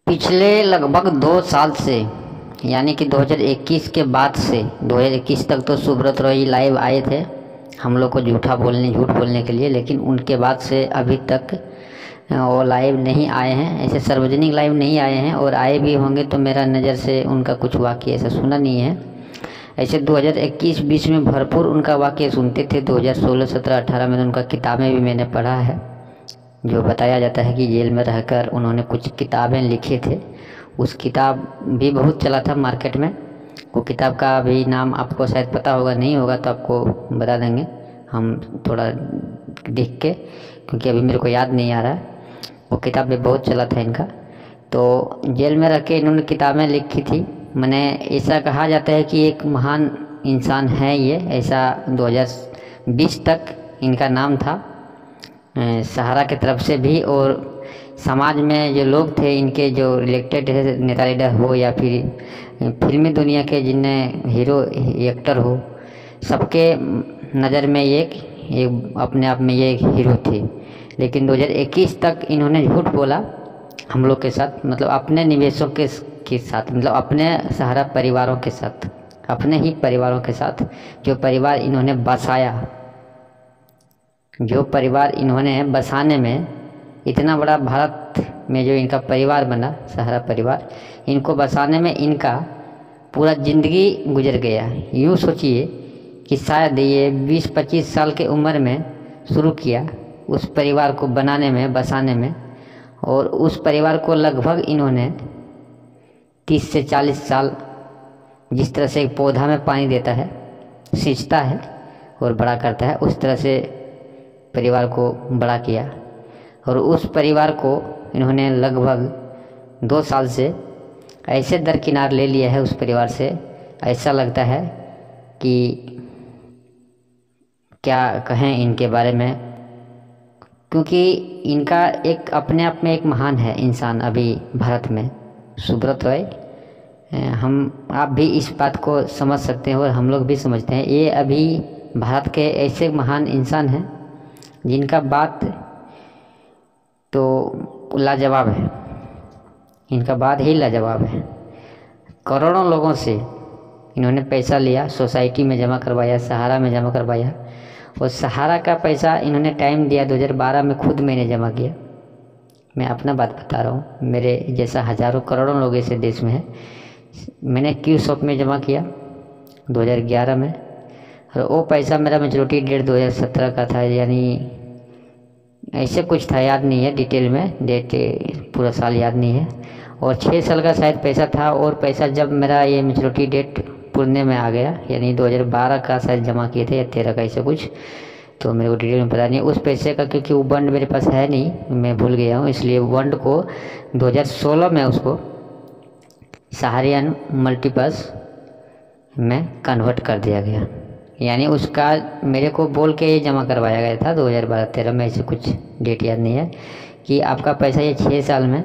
पिछले लगभग 2 साल से यानी कि 2021 के बाद से 2021 तक तो सुब्रत रॉय लाइव आए थे हम लोग को झूठ बोलने के लिए, लेकिन उनके बाद से अभी तक वो लाइव नहीं आए हैं, ऐसे सार्वजनिक लाइव नहीं आए हैं। और आए भी होंगे तो मेरा नज़र से उनका कुछ वाक़या ऐसा सुना नहीं है। ऐसे 2021-20 में भरपूर उनका वाक़या सुनते थे। 2016, 17, 18 में उनका किताबें भी मैंने पढ़ा है, जो बताया जाता है कि जेल में रहकर उन्होंने कुछ किताबें लिखे थे। उस किताब भी बहुत चला था मार्केट में। वो किताब का भी नाम आपको शायद पता होगा, नहीं होगा तो आपको बता देंगे हम थोड़ा देख के, क्योंकि अभी मेरे को याद नहीं आ रहा है। वो किताब भी बहुत चला था इनका। तो जेल में रह के इन्होंने किताबें लिखी थी। मैंने ऐसा कहा जाता है कि एक महान इंसान है ये, ऐसा 2020 तक इनका नाम था सहारा की तरफ से भी। और समाज में जो लोग थे इनके, जो रिलेक्टेड है, नेता लीडर हो या फिर फिल्मी दुनिया के जिन्हें हीरो एक्टर हो, सबके नज़र में ये एक अपने आप में ये एक हीरो थे। लेकिन 2021 तक इन्होंने झूठ बोला हम लोग के साथ, मतलब अपने निवेशों के साथ, मतलब अपने सहारा परिवारों के साथ, अपने ही परिवारों के साथ, जो परिवार इन्होंने बसाया, जो परिवार इन्होंने बसाने में, इतना बड़ा भारत में जो इनका परिवार बना सहारा परिवार, इनको बसाने में इनका पूरा ज़िंदगी गुजर गया। यूँ सोचिए कि शायद ये 20-25 साल के उम्र में शुरू किया उस परिवार को बनाने में, बसाने में, और उस परिवार को लगभग इन्होंने 30 से 40 साल, जिस तरह से एक पौधा में पानी देता है, सींचता है और बड़ा करता है, उस तरह से परिवार को बड़ा किया। और उस परिवार को इन्होंने लगभग 2 साल से ऐसे दरकिनार ले लिया है उस परिवार से, ऐसा लगता है कि क्या कहें इनके बारे में। क्योंकि इनका एक अपने आप में एक महान है इंसान अभी भारत में, सुब्रत रॉय। हम आप भी इस बात को समझ सकते हैं और हम लोग भी समझते हैं। ये अभी भारत के ऐसे महान इंसान हैं जिनका बात तो लाजवाब है, इनका बात ही लाजवाब है। करोड़ों लोगों से इन्होंने पैसा लिया, सोसाइटी में जमा करवाया, सहारा में जमा करवाया। और सहारा का पैसा इन्होंने टाइम दिया 2012 में, खुद मैंने जमा किया। मैं अपना बात बता रहा हूँ, मेरे जैसा हज़ारों करोड़ों लोग ऐसे देश में हैं। मैंने क्यू शॉप में जमा किया 2011 में, और वो पैसा मेरा मेच्योरिटी डेट 2017 का था, यानी ऐसे कुछ था, याद नहीं है डिटेल में, डेट पूरा साल याद नहीं है। और 6 साल का शायद पैसा था। और पैसा जब मेरा ये मेच्योरिटी डेट पुरने में आ गया, यानी 2012 का शायद जमा किए थे या 13 का, ऐसे कुछ, तो मेरे को डिटेल में पता नहीं उस पैसे का, क्योंकि वो बंड मेरे पास है नहीं, मैं भूल गया हूँ। इसलिए बंड को 2016 में उसको सहारियन मल्टीपर्स में कन्वर्ट कर दिया गया। यानी उसका मेरे को बोल के ये जमा करवाया गया था 2012-13 में, ऐसे कुछ डेट याद नहीं है, कि आपका पैसा ये 6 साल में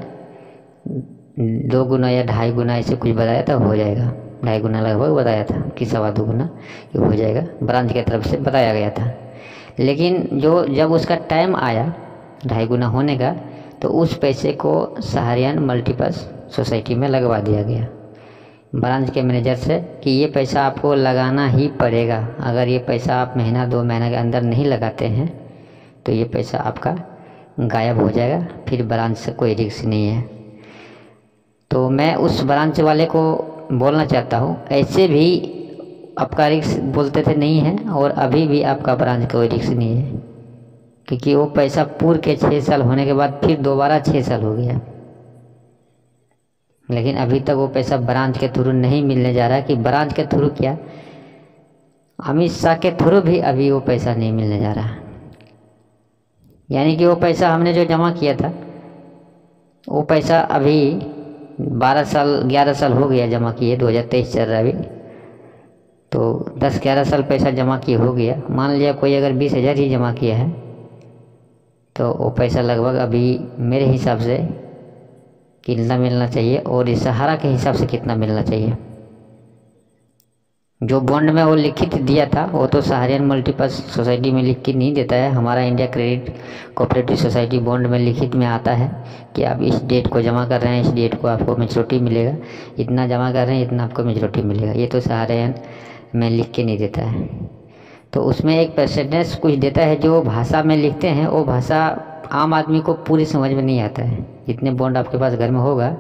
2 गुना या 2.5 गुना ऐसे कुछ बताया था, हो जाएगा। 2.5 गुना लगभग बताया था कि 2.25 गुना ये हो जाएगा, ब्रांच की तरफ से बताया गया था। लेकिन जब उसका टाइम आया 2.5 गुना होने का, तो उस पैसे को सहारियन मल्टीपर्स सोसाइटी में लगवा दिया गया ब्रांच के मैनेजर से, कि ये पैसा आपको लगाना ही पड़ेगा। अगर ये पैसा आप महीना 2 महीना के अंदर नहीं लगाते हैं तो ये पैसा आपका गायब हो जाएगा, फिर ब्रांच से कोई रिस्क नहीं है। तो मैं उस ब्रांच वाले को बोलना चाहता हूँ, ऐसे भी आपका रिस्क बोलते थे नहीं है, और अभी भी आपका ब्रांच कोई रिस्क नहीं है, क्योंकि वो पैसा पूरे के 6 साल होने के बाद फिर दोबारा 6 साल हो गया। लेकिन अभी तक वो पैसा ब्रांच के थ्रू नहीं मिलने जा रहा है। कि ब्रांच के थ्रू क्या, अमित शाह के थ्रू भी अभी वो पैसा नहीं मिलने जा रहा। यानी कि वो पैसा हमने जो जमा किया था, वो पैसा अभी 12 साल 11 साल हो गया जमा किए, 2023 चल रहा है अभी, तो 10-11 साल पैसा जमा किए हो गया। मान लिया कोई अगर 20,000 ही जमा किया है, तो वो पैसा लगभग अभी मेरे हिसाब से कितना मिलना चाहिए और इस सहारा के हिसाब से कितना मिलना चाहिए, जो बॉन्ड में वो लिखित दिया था वो तो सहारियन मल्टीपर्पज़ सोसाइटी में लिख के नहीं देता है। हमारा India credit cooperative society bond में लिखित में आता है कि आप इस डेट को जमा कर रहे हैं, इस डेट को आपको मेच्योरिटी मिलेगा, इतना जमा कर रहे हैं इतना आपको मेच्योरिटी मिलेगा। ये तो सहारियन में लिख के नहीं देता है। तो उसमें एक परसेंटेज कुछ देता है, जो भाषा में लिखते हैं वो भाषा आम आदमी को पूरी समझ में नहीं आता है। जितने बॉन्ड आपके पास घर में होगा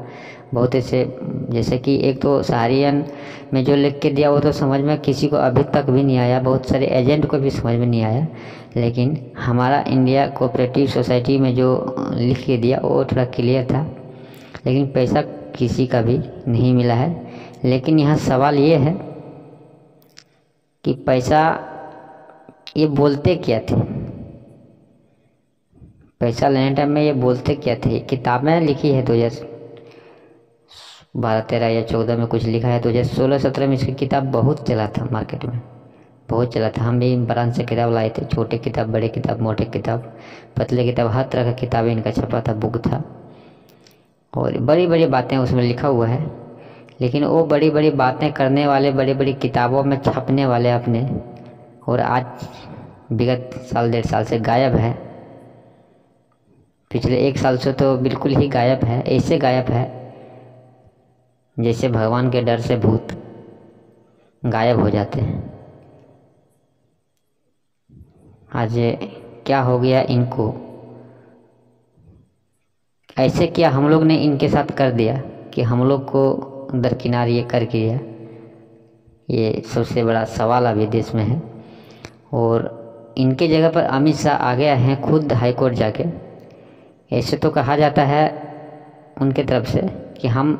बहुत ऐसे, जैसे कि एक तो सहारियन में जो लिख के दिया वो तो समझ में किसी को अभी तक भी नहीं आया, बहुत सारे एजेंट को भी समझ में नहीं आया। लेकिन हमारा इंडिया कोऑपरेटिव सोसाइटी में जो लिख के दिया वो थोड़ा क्लियर था, लेकिन पैसा किसी का भी नहीं मिला है। लेकिन यहाँ सवाल ये है कि पैसा ये बोलते क्या थे, पैसा लेने टाइम में ये बोलते क्या थे। किताबें लिखी है 2012, 13 या 14 में कुछ लिखा है। 2016, 17 में इसकी किताब बहुत चला था, मार्केट में बहुत चला था। हम भी ब्रांच से किताब लाए थे, छोटे किताब, बड़े किताब, मोटे किताब, पतले किताब, हर तरह का किताबें इनका छपा था, बुक था और बड़ी बड़ी बातें उसमें लिखा हुआ है। लेकिन वो बड़ी बड़ी बातें करने वाले, बड़ी बड़ी किताबों में छपने वाले अपने, और आज विगत साल 1.5 साल से गायब है। पिछले 1 साल से तो बिल्कुल ही गायब है। ऐसे गायब है जैसे भगवान के डर से भूत गायब हो जाते हैं। आज क्या हो गया इनको, ऐसे क्या हम लोग ने इनके साथ कर दिया कि हम लोग को दरकिनार ये कर दिया। ये सबसे बड़ा सवाल अभी देश में है। और इनके जगह पर अमित शाह आ गया है खुद हाई कोर्ट जाके। ऐसे तो कहा जाता है उनके तरफ से कि हम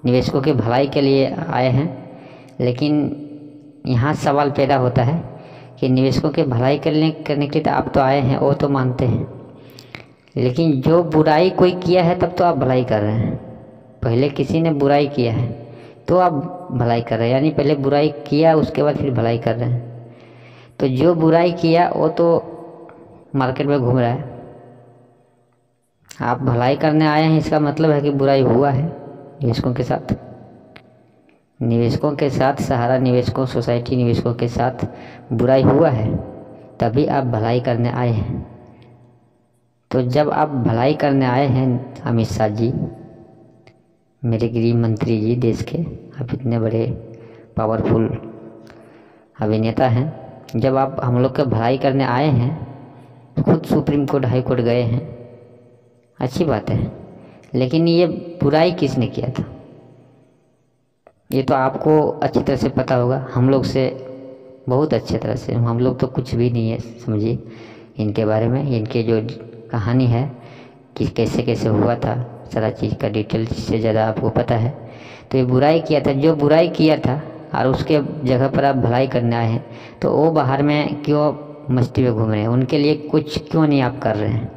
निवेशकों की भलाई के लिए आए हैं, लेकिन यहाँ सवाल पैदा होता है कि निवेशकों की भलाई करने के लिए तो आप तो आए हैं, वो तो मानते हैं, लेकिन जो बुराई कोई किया है तब तो आप भलाई कर रहे हैं। पहले किसी ने बुराई किया है तो आप भलाई कर रहे हैं, यानी पहले बुराई किया उसके बाद फिर भलाई कर रहे हैं। तो जो बुराई किया वो तो मार्केट में घूम रहा है, आप भलाई करने आए हैं, इसका मतलब है कि बुराई हुआ है निवेशकों के साथ। निवेशकों के साथ, सहारा निवेशकों सोसाइटी निवेशकों के साथ बुराई हुआ है, तभी आप भलाई करने आए हैं। तो जब आप भलाई करने आए हैं अमित शाह जी, मेरे गृह मंत्री जी देश के, आप इतने बड़े पावरफुल अभिनेता हैं, जब आप हम लोग के भलाई करने आए हैं, खुद सुप्रीम कोर्ट हाई कोर्ट गए हैं, अच्छी बात है। लेकिन ये बुराई किसने किया था ये तो आपको अच्छी तरह से पता होगा, हम लोग से बहुत अच्छे तरह से। हम लोग तो कुछ भी नहीं है समझिए इनके बारे में। इनके जो कहानी है कि कैसे कैसे हुआ था, सारा चीज़ का डिटेल से ज़्यादा आपको पता है। तो ये बुराई किया था, जो बुराई किया था और उसके जगह पर आप भलाई करने आए हैं, तो वो बाहर में क्यों मस्ती में घूम रहे हैं, उनके लिए कुछ क्यों नहीं आप कर रहे हैं।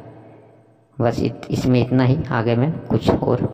बस इसमें इतना ही, आगे में कुछ और